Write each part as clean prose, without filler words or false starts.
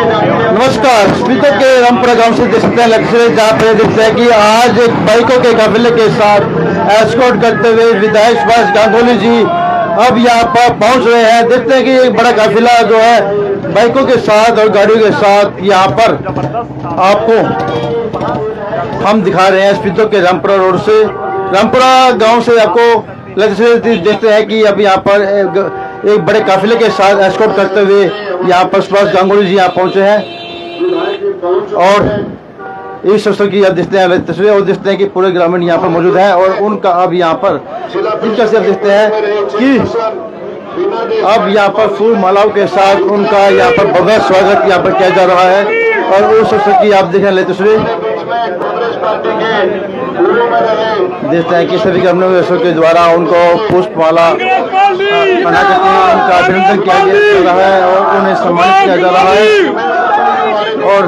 नमस्कार। स्पीकर के रामपुरा गांव से देख सकते हैं लक्ष्य, जहाँ पे देखते हैं कि आज एक बाइकों के काफिले के साथ एस्कॉर्ट करते हुए विधायक सुभाष गांगुली जी अब यहाँ पर पहुंच रहे हैं। देखते हैं कि एक बड़ा काफिला जो है बाइकों के साथ और गाड़ियों के साथ यहाँ पर आपको हम दिखा रहे हैं। स्पीकर के रामपुरा रोड से, रामपुरा गाँव से आपको लक्ष्य देखते हैं कि अब यहाँ पर एक बड़े काफिले के साथ एस्कॉर्ट करते हुए यहाँ पर सुभाष गांगुली जी यहाँ पहुंचे हैं। और इस अवसर की अब देखते हैं तस्वीरें और देखते हैं कि पूरे ग्रामीण यहाँ पर मौजूद है और उनका अब यहाँ पर दिलचस्पी अब देखते हैं कि अब यहाँ पर फूल मालाओं के साथ उनका यहाँ पर भव्य स्वागत यहाँ पर किया जा रहा है। और उस अवसर की आप देखने ले तस्वीर देखते हैं कि सभी ग्रामीणों के द्वारा उनको पुष्प माला बना करके उनका अभिनंदन किया जा रहा है और उन्हें सम्मानित किया जा रहा है। और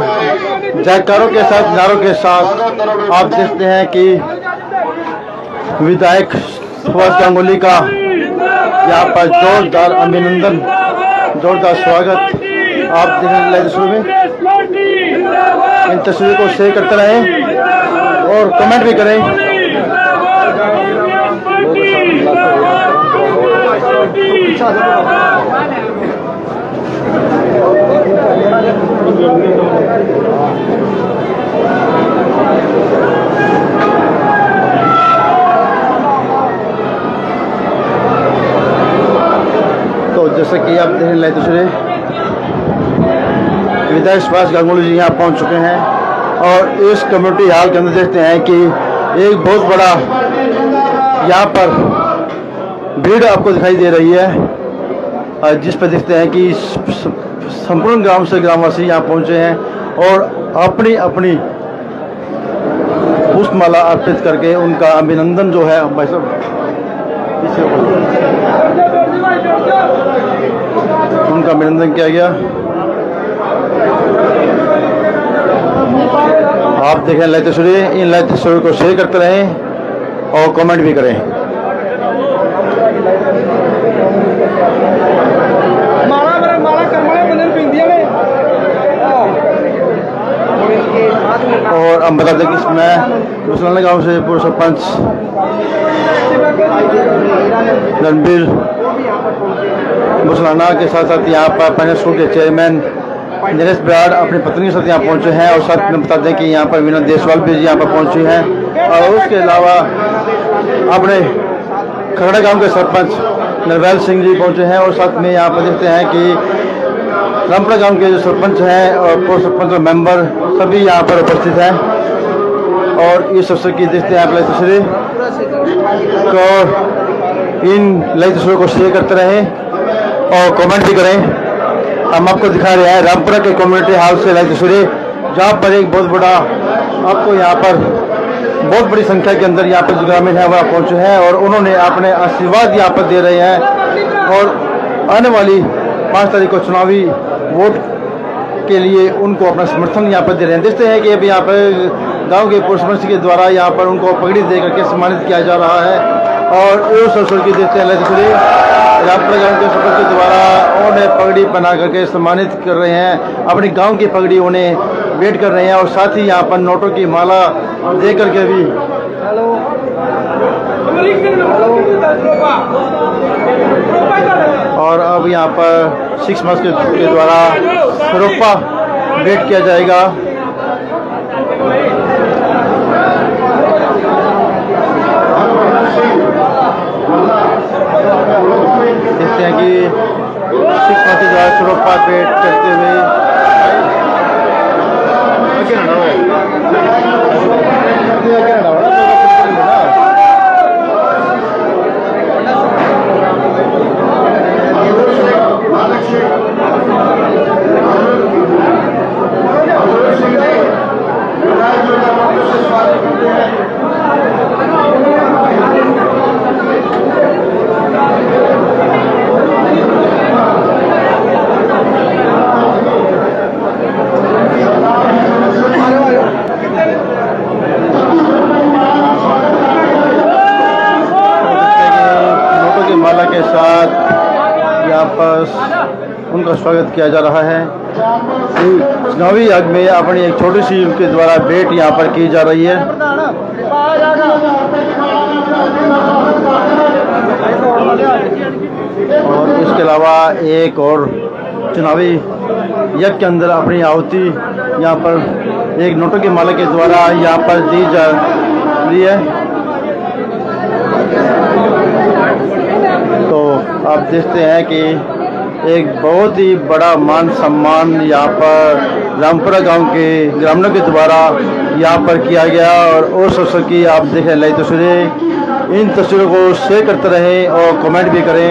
जयकारों के साथ, नारों के साथ आप देखते हैं कि विधायक सुभाष गांगुली का यहाँ पर जोरदार अभिनंदन, जोरदार स्वागत आप देखने लगे शुरू में। इन तस्वीरों को शेयर करते रहें और कमेंट भी करें। तो जैसे कि आप देख रहे तस्वीरें, विधायक सुभाष गांगुली जी यहाँ पहुँच चुके हैं और इस कम्युनिटी हॉल के अंदर देखते हैं कि एक बहुत बड़ा यहाँ पर भीड़ आपको दिखाई दे रही है, जिस पर देखते हैं कि संपूर्ण ग्राम से ग्रामवासी यहाँ पहुँचे हैं और अपनी अपनी पुष्पमाला अर्पित करके उनका अभिनंदन जो है भाई साहब उनका अभिनंदन किया गया। आप देखें लाइव तस्वीरें, इन लाइव तस्वीरों को शेयर करते रहें और कमेंट भी करें। और हम बता दें कि इसमें मुसलाना गांव से पूर्व सरपंच रणबीर मुसलाना के साथ साथ यहाँ पर पंचायत स्कूल के चेयरमैन नरेश ब्राड़ अपनी पत्नी के साथ यहाँ पहुँचे हैं। और साथ में बता दें कि यहाँ पर विनोद देशवाल भी यहाँ पर पहुँची हैं। और उसके अलावा अपने खगड़ा गांव के सरपंच नरवैल सिंह जी पहुँचे हैं। और साथ में यहाँ पर देखते हैं कि रामपुरा गांव के जो सरपंच हैं और पूर्व सरपंच और मेंबर सभी यहाँ पर उपस्थित हैं। और इस अवसर की देखते हैं आप लाइव तस्वीरें, तो इन लाइव तस्वीरों को शेयर करते रहें और कमेंट भी करें। हम आपको दिखा रहे हैं रामपुरा के कम्युनिटी हॉल से लाइव तस्वीरें, जहाँ पर एक बहुत बड़ा आपको यहाँ पर बहुत बड़ी संख्या के अंदर यहाँ पर जो ग्रामीण है वह पहुँचे हैं और उन्होंने अपने आशीर्वाद यहाँ पर दे रहे हैं। और आने वाली 5 तारीख को चुनावी वोट के लिए उनको अपना समर्थन यहाँ पर दे रहे हैं। देखते हैं कि अभी यहाँ पर गांव के पूर्व सरपंच के द्वारा यहाँ पर उनको पगड़ी दे करके सम्मानित किया जा रहा है। और उस अवसर की देखते हैं रामपुरा गांव के सरपंच के द्वारा उन्हें पगड़ी बना करके सम्मानित कर रहे हैं, अपने गांव की पगड़ी उन्हें वेट कर रहे हैं। और साथ ही यहाँ पर नोटों की माला दे करके भी और अब यहाँ पर 6 मार्च के द्वारा रोपा वेट किया जाएगा। देखते हैं कि 6 मार्च के द्वारा रोपा वेट करते हुए माला के साथ यहाँ पर उनका स्वागत किया जा रहा है। चुनावी हक में अपनी एक छोटी सी उनके द्वारा भेंट यहाँ पर की जा रही है। और इसके अलावा एक और चुनावी यज्ञ के अंदर अपनी आहुति यहाँ पर एक नोटों की माला के द्वारा यहाँ पर दी जा रही है। तो आप देखते हैं कि एक बहुत ही बड़ा मान सम्मान यहाँ पर रामपुरा गांव के ग्रामीणों के द्वारा यहाँ पर किया गया। और सोशल की आप देखें लाइव तस्वीरें, इन तस्वीरों को शेयर करते रहें और कमेंट भी करें।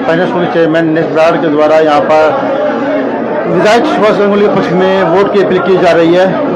फाइनेंस चेयरमैन नेस ब्राड के द्वारा यहाँ पर विधायक सुभाष गंगुली के पक्ष में वोट की अपील की जा रही है।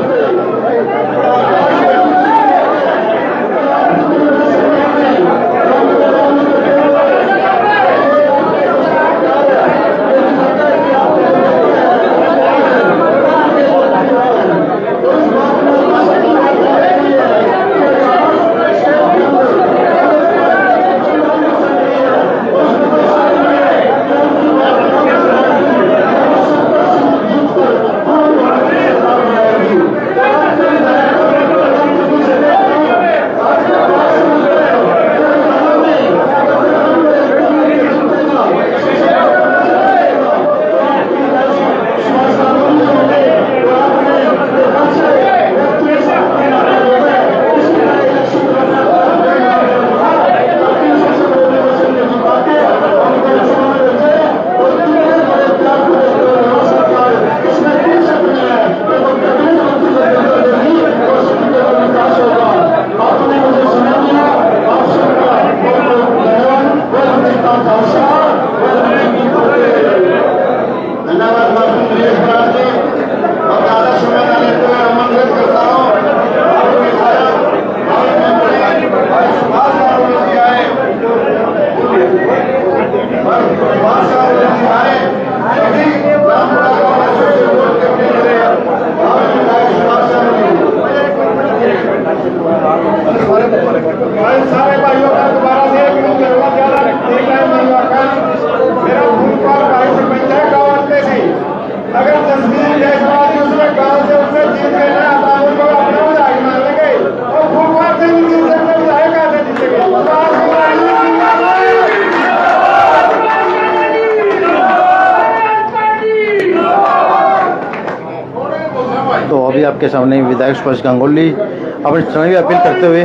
आपके सामने विधायक सुभाष गांगुली अपनी चुनावी अपील करते हुए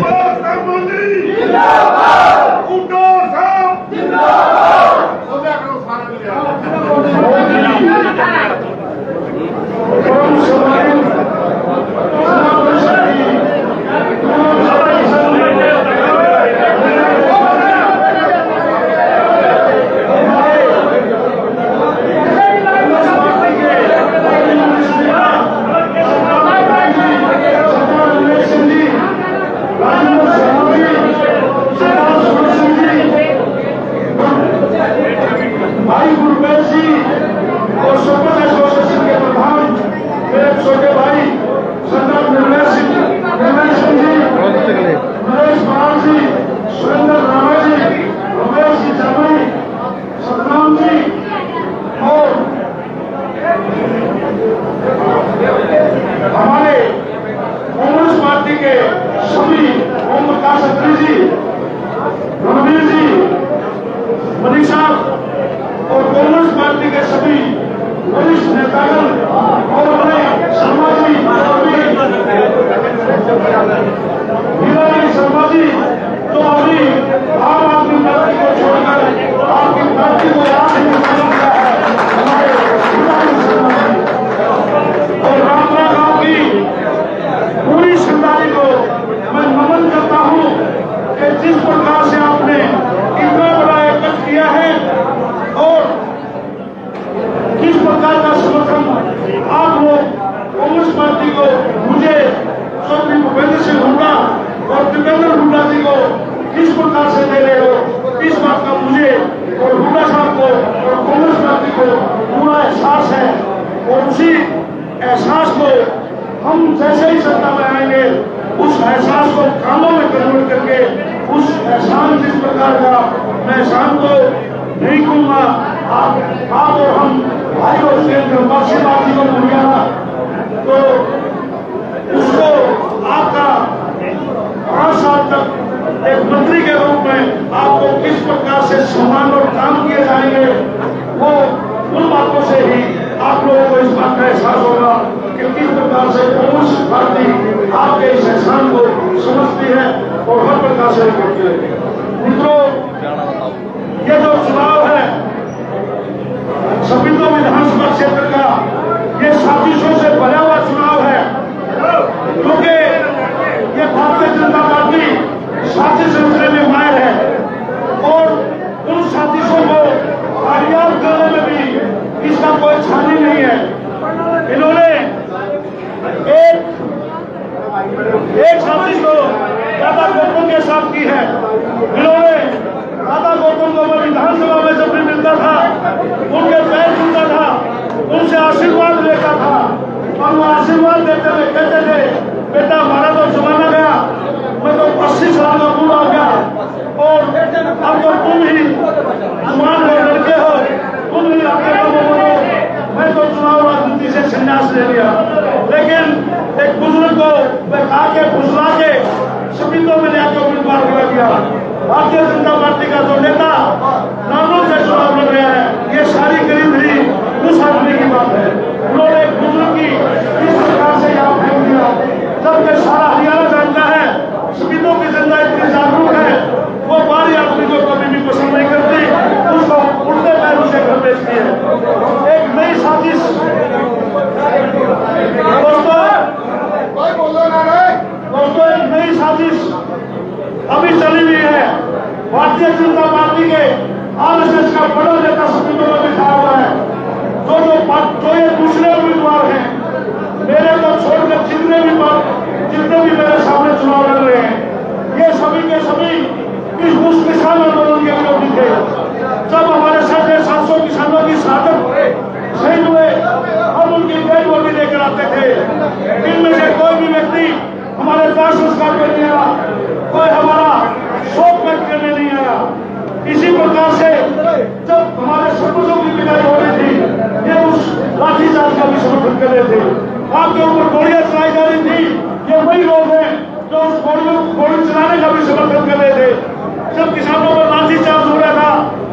जब किसानों पर लाठीचार्ज हो रहा था,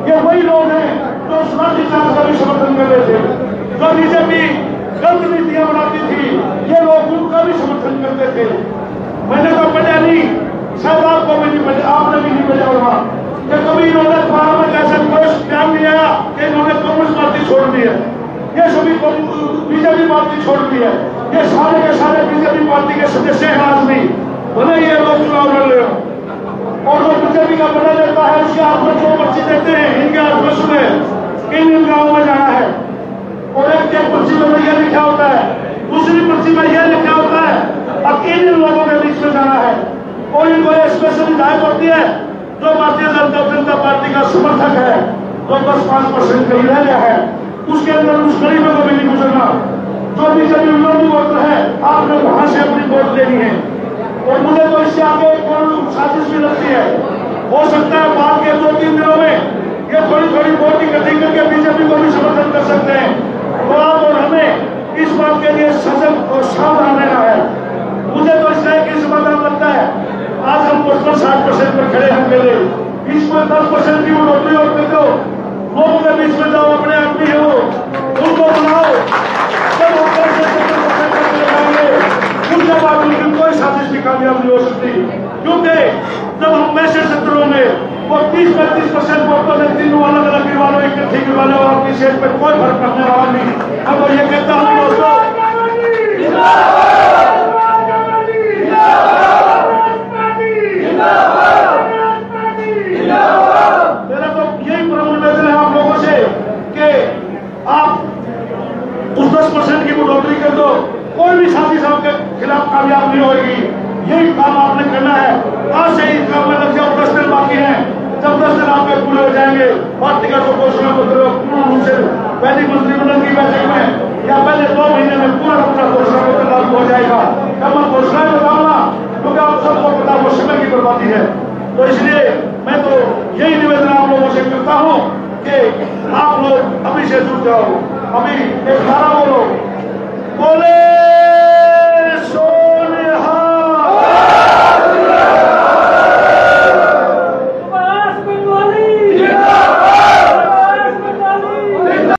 ये वही लोग हैं जो उस लाठीचार्ज का भी समर्थन कर रहे थे। जो बीजेपी गलत नीतियां बनाती थी, ये लोग उनका छोड़ दी है, ये सभी बीजेपी पार्टी छोड़ दी है, ये सारे के सारे बीजेपी पार्टी के सदस्य हैं आदमी, भले ये लोग चुनाव लड़ रहे हो। और जो बीजेपी का बना लेता है उसके हाथ में 2 पर्ची देते हैं, इनके हाथ में सुने इन गाँव में जाना है, और एक पर्ची में यह लिखा होता है, दूसरी पर्ची में यह लिखा होता है, अब इन लोगों के बीच में जाना है। और इनको स्पेशल हिदायत होती है जो भारतीय जनता पार्टी का समर्थक है, जो 10-5% कहीं रह गया है, उसके अंदर उस गरीबों को भी नहीं गुजरना। जो भी जब विरोधी वोट है आपने वहां से अपनी वोट लेनी है। और मुझे तो इससे आगे कोई साजिश भी लगती है, हो सकता है बाद के 2-3 दिनों में ये थोड़ी थोड़ी वोट इकट्ठी करके बीजेपी को भी समर्थन कर सकते हैं। तो आप और हमें इस बात के लिए सजग और सावधान रहना है। मुझे तो इसका एक समाधान लगता है, आज हम 60% पर खड़े हैं, पहले इसमें 10% की बढ़ोतरी और कर दो, लोगों के बीच में जाओ, अपने आदमी है वो, उनको बुलाओ, जब उनके बाद उनकी कोई साजिश भी कामयाब नहीं हो सकती। क्योंकि जब हम मैसेज सेक्टरों में वो 30-35% वोटों में तीनों अलग अलग वालों इकट्ठी के वाले और अपनी सेट पर कोई फर्क पड़ने वाला नहीं। अब वो ये कहता हूँ दोस्तों, मेरा तो यही प्रमुख निवेदन है आप लोगों से कि आप उस 10% की बढ़ोतरी कर दो, कोई भी साथी साहब के खिलाफ कामयाब नहीं होगी। यही काम आपने करना है, आज से ही काम में लग जाओ। 10 दिन बाकी हैं, जब 10 दिन आपके पूरे हो जाएंगे, पार्टी का जो घोषणा पत्र पूर्ण रूप से पहली मंत्रिमंडल की बैठक में या पहले 2 महीने में पूरा घोषणा पत्र लागू हो जाएगा। तब मैं घोषणाएं बताऊंगा, क्योंकि आप सबको पता वो समय की बर्बादी है। तो इसलिए मैं तो यही निवेदन आप लोगों से करता हूं कि आप लोग अभी से जुट जाओ, अभी एक नारा बोलो, बोले